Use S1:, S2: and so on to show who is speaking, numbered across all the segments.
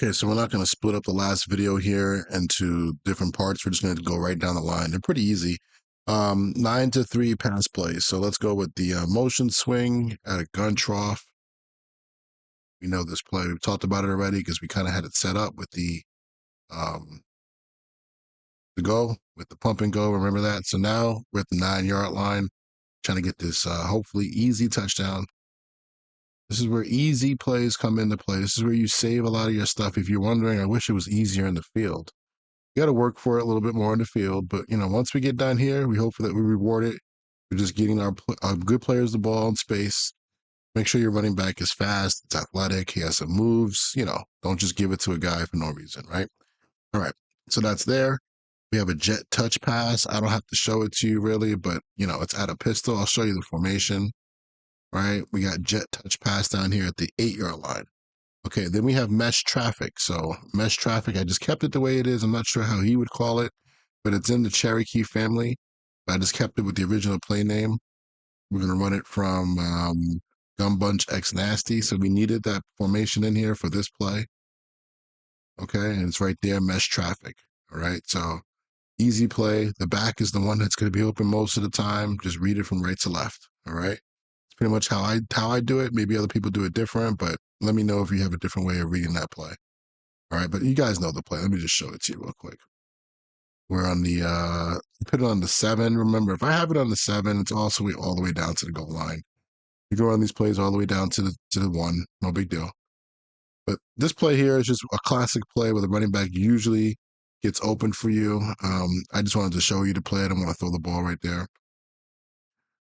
S1: Okay, so we're not going to split up the last video here into different parts. We're just going to go right down the line. They're pretty easy. 9-3 pass plays. So let's go with the motion swing at a gun trough. We know this play. We've talked about it already because we kind of had it set up with um, the go, with the pump and go. Remember that? So now we're at the 9-yard line, trying to get this hopefully easy touchdown. This is where easy plays come into play. This is where you save a lot of your stuff. If you're wondering, I wish it was easier in the field. You got to work for it a little bit more in the field. But, once we get done here, we hope that we reward it. We're just getting our good players the ball in space. Make sure your running back is fast, it's athletic, he has some moves. Don't just give it to a guy for no reason, right? All right. So that's there. We have a jet touch pass. I don't have to show it to you really, but, it's at a pistol. I'll show you the formation, right? We got jet touch pass down here at the 8-yard line. Okay, then we have mesh traffic. So mesh traffic, I just kept it the way it is. I'm not sure how he would call it, but it's in the Cherokee family. I just kept it with the original play name. We're going to run it from Gun Bunch X Nasty. So we needed that formation in here for this play. Okay, and it's right there, mesh traffic. All right, so easy play. The back is the one that's going to be open most of the time. Just read it from right to left. All right. It's pretty much how I do it. Maybe other people do it different, but let me know if you have a different way of reading that play. All right, but you guys know the play. Let me just show it to you real quick. We're on the put it on the 7. Remember, if I have it on the 7, it's also all the way down to the goal line. You can run these plays all the way down to the 1. No big deal. But this play here is just a classic play where the running back usually gets open for you. I just wanted to show you the play. I don't want to throw the ball right there.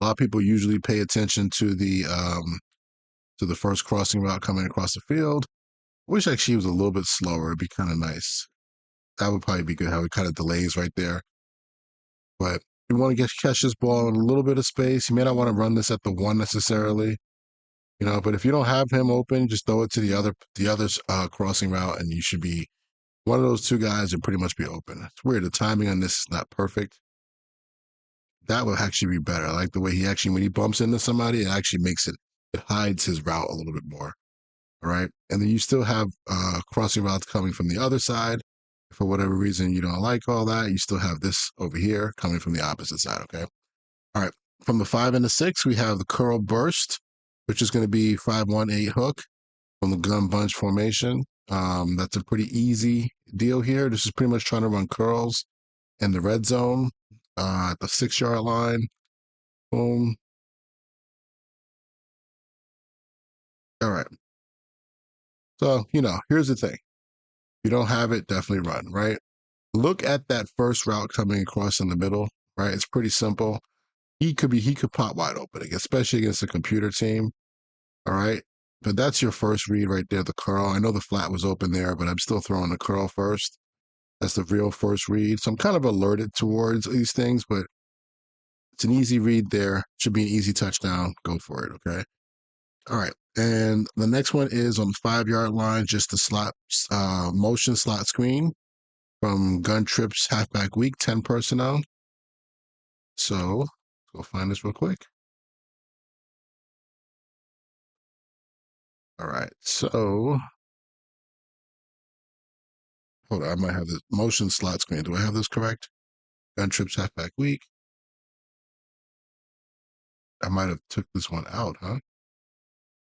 S1: A lot of people usually pay attention to the first crossing route coming across the field. I wish actually he was a little bit slower. It'd be kind of nice. That would probably be good how it kind of delays right there. But you want to catch this ball in a little bit of space. You may not want to run this at the 1 necessarily, but if you don't have him open, just throw it to the other's crossing route, and you should be one of those two guys and pretty much be open. It's weird. The timing on this is not perfect. That would actually be better. I like the way when he bumps into somebody, it actually it hides his route a little bit more. All right. And then you still have crossing routes coming from the other side. For whatever reason you don't like all that, you still have this over here coming from the opposite side. Okay. All right. From the 5 and the 6, we have the curl burst, which is going to be 5-1-8 hook from the gun bunch formation. That's a pretty easy deal here. This is pretty much trying to run curls in the red zone at the 6-yard line. Boom. All right. So, here's the thing. You don't have it, definitely run, right? Look at that first route coming across in the middle, right? It's pretty simple. He could pop wide open, especially against a computer team. All right. But that's your first read right there, the curl. I know the flat was open there, but I'm still throwing the curl first. That's the real first read. So I'm kind of alerted towards these things, but it's an easy read there. Should be an easy touchdown. Go for it. Okay. All right. And the next one is on the 5-yard line, just the motion slot screen from Gun Trips Halfback Week, 10 personnel. So let's go find this real quick. All right. So hold on. I might have this motion slot screen. Do I have this correct? Gun Trips Halfback Week. I might have took this one out, huh?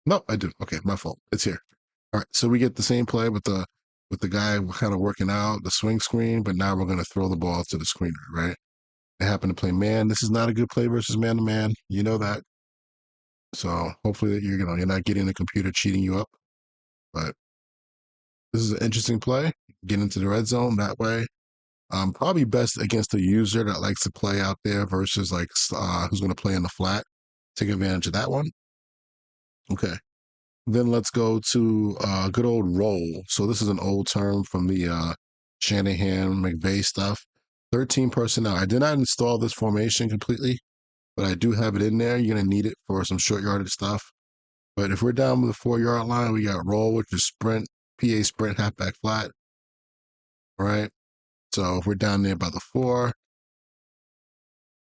S1: No, I did. Okay, my fault. It's here. All right. So we get the same play with the guy kind of working out the swing screen, but now we're going to throw the ball to the screener, right? They happen to play man. This is not a good play versus man to man. You know that. So hopefully that you're not getting the computer cheating you up. But this is an interesting play. Get into the red zone that way. Probably best against a user that likes to play out there versus like who's going to play in the flat. Take advantage of that one. Okay. Then let's go to good old roll. So this is an old term from the Shanahan McVay stuff. 13 personnel. I did not install this formation completely, but I do have it in there. You're going to need it for some short yardage stuff. But if we're down with the 4-yard line, we got roll, which is sprint, PA sprint, halfback flat. Right. So if we're down there by the 4,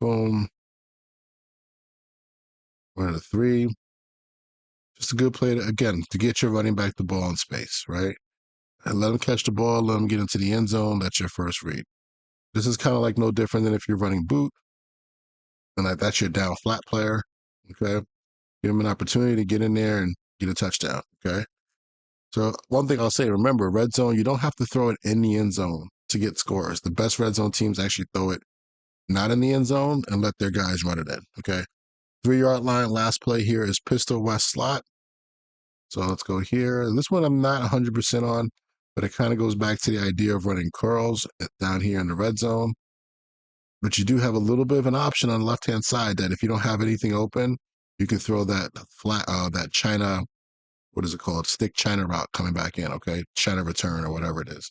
S1: boom. We're at a 3. Just a good play to get your running back the ball in space, right? and let him catch the ball, let him get into the end zone. That's your first read. This is kind of like no different than if you're running boot, and that's your down flat player. Okay, give him an opportunity to get in there and get a touchdown. Okay. So one thing I'll say, remember, red zone, you don't have to throw it in the end zone to get scores. The best red zone teams actually throw it not in the end zone and let their guys run it in. Okay. 3 yard line, last play here is pistol west slot. So let's go here. This one I'm not 100% on, but it kind of goes back to the idea of running curls down here in the red zone. But you do have a little bit of an option on the left-hand side that if you don't have anything open, you can throw that flat, that China, what is it called? Stick China route coming back in, okay? China return or whatever it is.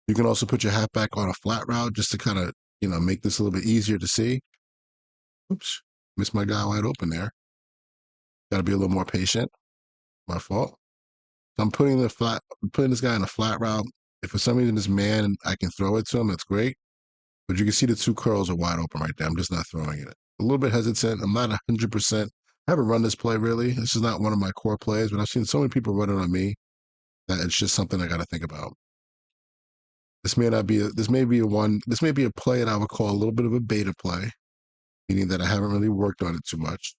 S1: You can also put your halfback on a flat route just to kind of, make this a little bit easier to see. Oops, missed my guy wide open there. Got to be a little more patient. My fault. So I'm putting this guy in a flat route. If for some reason this man, I can throw it to him, that's great. But you can see the two curls are wide open right there. I'm just not throwing it. A little bit hesitant. I'm not 100%. I haven't run this play really. This is not one of my core plays, but I've seen so many people run it on me that it's just something I got to think about. This may not be. This may be This may be a play that I would call a little bit of a beta play, meaning that I haven't really worked on it too much.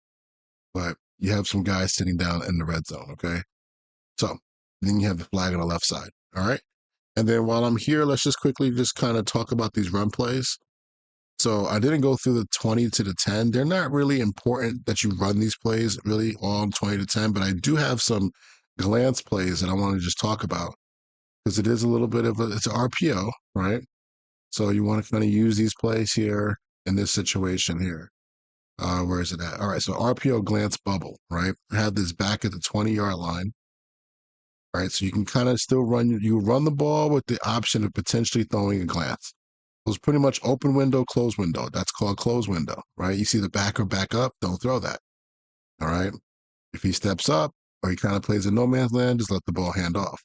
S1: But you have some guys sitting down in the red zone. Okay, so then you have the flag on the left side. All right, and then while I'm here, let's just quickly just kind of talk about these run plays. So I didn't go through the 20 to the 10. They're not really important that you run these plays really all 20 to 10, but I do have some glance plays that I want to just talk about because it is a little bit of it's an RPO, right? So you want to kind of use these plays here in this situation here. Where is it at? All right, so RPO glance bubble, right? I have this back at the 20-yard line, right? So you can kind of still run the ball with the option of potentially throwing a glance. It was pretty much open window, close window. That's called close window, right? You see the backer back up, don't throw that. All right. If he steps up or he kind of plays in no man's land, just let the ball hand off.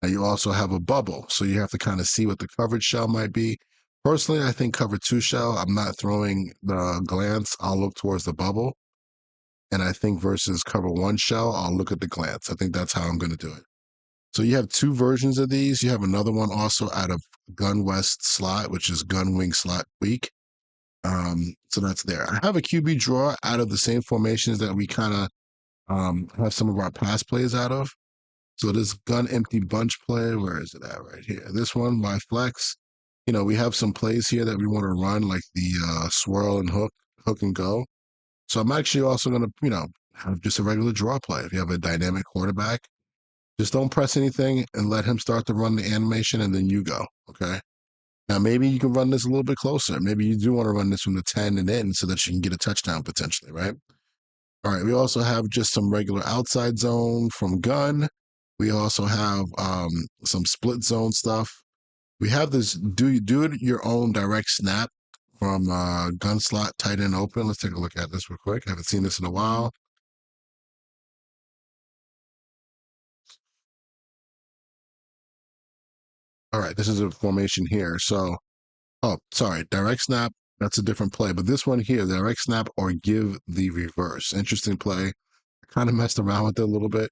S1: Now you also have a bubble, so you have to kind of see what the coverage shell might be. Personally, I think cover 2 shell, I'm not throwing the glance. I'll look towards the bubble. And I think versus cover 1 shell, I'll look at the glance. I think that's how I'm going to do it. So you have 2 versions of these. You have another one also out of gun west slot, which is gun wing slot weak. So that's there. I have a QB draw out of the same formations that we kind of have some of our pass plays out of. So this gun empty bunch play, where is it at right here? This one by flex. We have some plays here that we want to run, like the swirl and hook and go. So I'm actually also going to, have just a regular draw play. If you have a dynamic quarterback, just don't press anything and let him start to run the animation and then you go. Okay. Now, maybe you can run this a little bit closer. Maybe you do want to run this from the 10 and in so that you can get a touchdown potentially, right? All right. We also have just some regular outside zone from gun. We also have some split zone stuff. We have this do it your own direct snap from gun slot tight end open. Let's take a look at this real quick. I haven't seen this in a while. All right. This is a formation here. So oh, sorry, direct snap. That's a different play. But this one here, direct snap or give the reverse. Interesting play. I kind of messed around with it a little bit.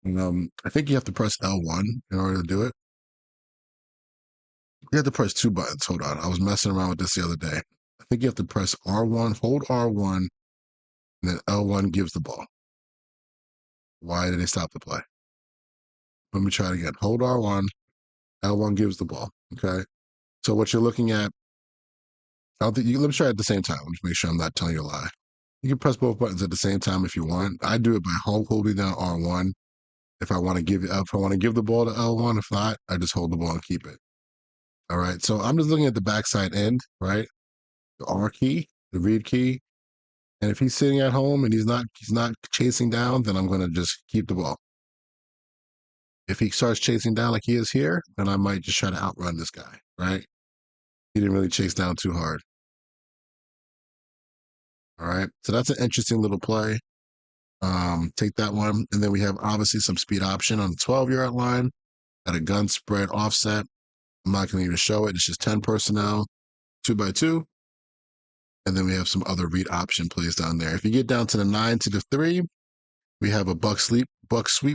S1: I think you have to press L1 in order to do it. You have to press 2 buttons. Hold on. I was messing around with this the other day. I think you have to press R1, hold R1, and then L1 gives the ball. Why did they stop the play? Let me try it again. Hold R1, L1 gives the ball. Okay. So what you're looking at, I don't think let me try it at the same time. Let me make sure I'm not telling you a lie. You can press both buttons at the same time if you want. I do it by holding down R1 if I want to give the ball to L1. If not, I just hold the ball and keep it. All right. So I'm just looking at the backside end, right? The R key, the read key. And if he's sitting at home and he's not chasing down, then I'm gonna just keep the ball. If he starts chasing down like he is here, then I might just try to outrun this guy, right? He didn't really chase down too hard. All right. So that's an interesting little play. Take that one. And then we have obviously some speed option on the 12-yard line at a gun spread offset. I'm not going to even show it. It's just 10 personnel, 2x2. And then we have some other read option plays down there. If you get down to the 9 to the 3, we have a buck sweep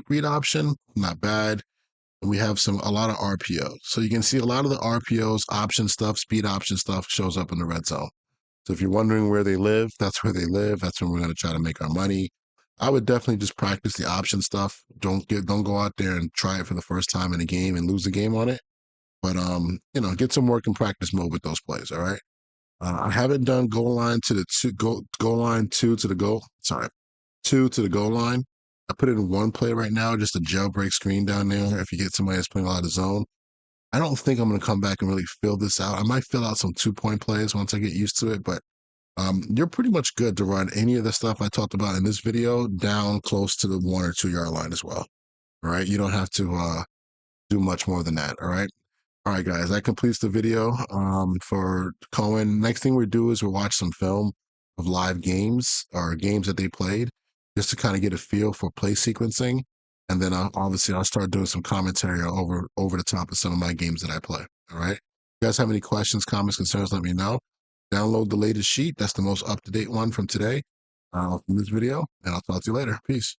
S1: read option. Not bad. and we have a lot of RPOs. So you can see a lot of the RPOs, option stuff, speed option stuff shows up in the red zone. So if you're wondering where they live, that's where they live. That's when we're going to try to make our money. I would definitely just practice the option stuff. Don't go out there and try it for the first time in a game and lose the game on it. But get some work in practice mode with those plays. All right. I haven't done goal line to the goal line two to the goal. Sorry, two to the goal line. I put it in one play right now, just a jailbreak screen down there. If you get somebody that's playing a lot of zone, I don't think I'm going to come back and really fill this out. I might fill out some 2 point plays once I get used to it, but you're pretty much good to run any of the stuff I talked about in this video down close to the 1 or 2 yard line as well. All right, you don't have to do much more than that. All right. All right, guys, that completes the video for Coen. Next thing we do is we'll watch some film of live games or games that they played just to kind of get a feel for play sequencing. And then obviously I'll start doing some commentary over the top of some of my games that I play. All right. If you guys have any questions, comments, concerns, let me know. Download the latest sheet. That's the most up-to-date one from today, from this video, and I'll talk to you later. Peace.